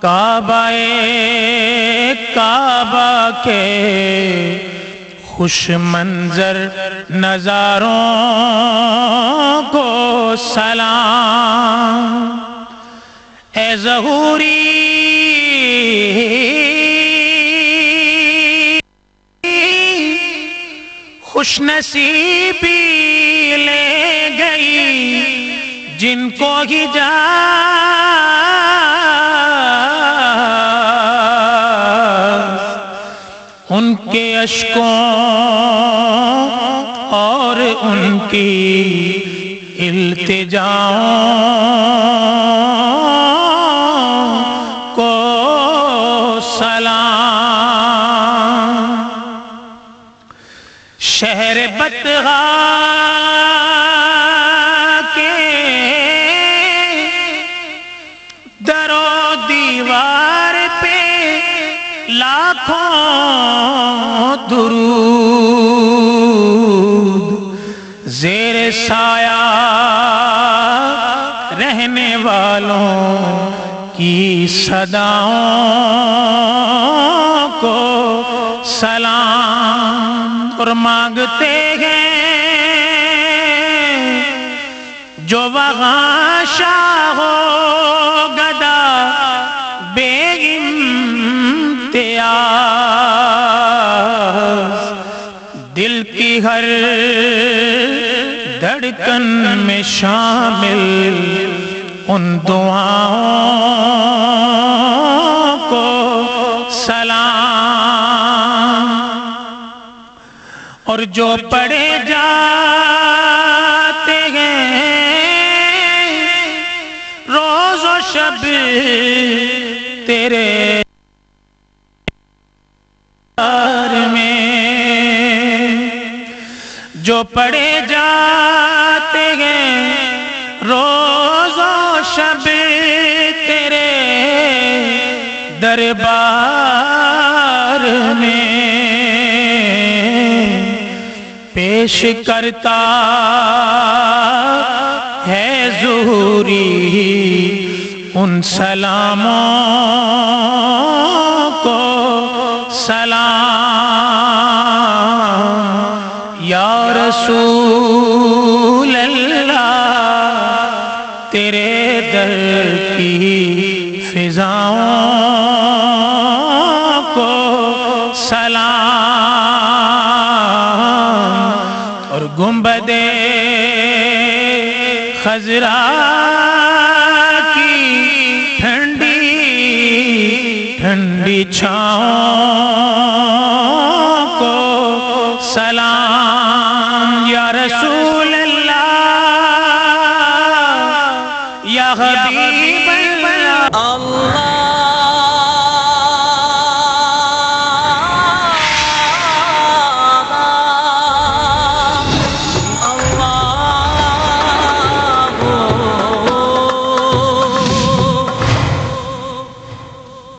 کعبہ کے خوش منظر نظاروں کو سلام، اے ظہوری خوش نصیبی لے گئی جن کو حجاز، ان کے اشکوں اور ان کی التجاؤں کو سلام۔ شہر بطحا کے در و دیوار پہ لاکھوں درود، زیر سایہ رہنے والوں کی صداؤں کو سلام۔ اور مانگتے ہیں جو وہاں شاہ و گدا بے امتیاز، دل کی ہر دھڑکن میں شامل ان دعاؤں کو سلام۔ اور جو پڑھے جاتے ہیں روز و شب تیرے در میں، جو پڑھے جاتے ہیں روز و شب تیرے دربار میں، پیش کرتا ہے ظہوری ان سلاموں کو سلام۔ یا رسول اللہ تیرے در کی فضاؤں کو سلام۔ اور گنبد خضرا کی ٹھنڈی ٹھنڈی چھاؤں کو سلام۔ یا رسول اللہ یا حبیب اللہ،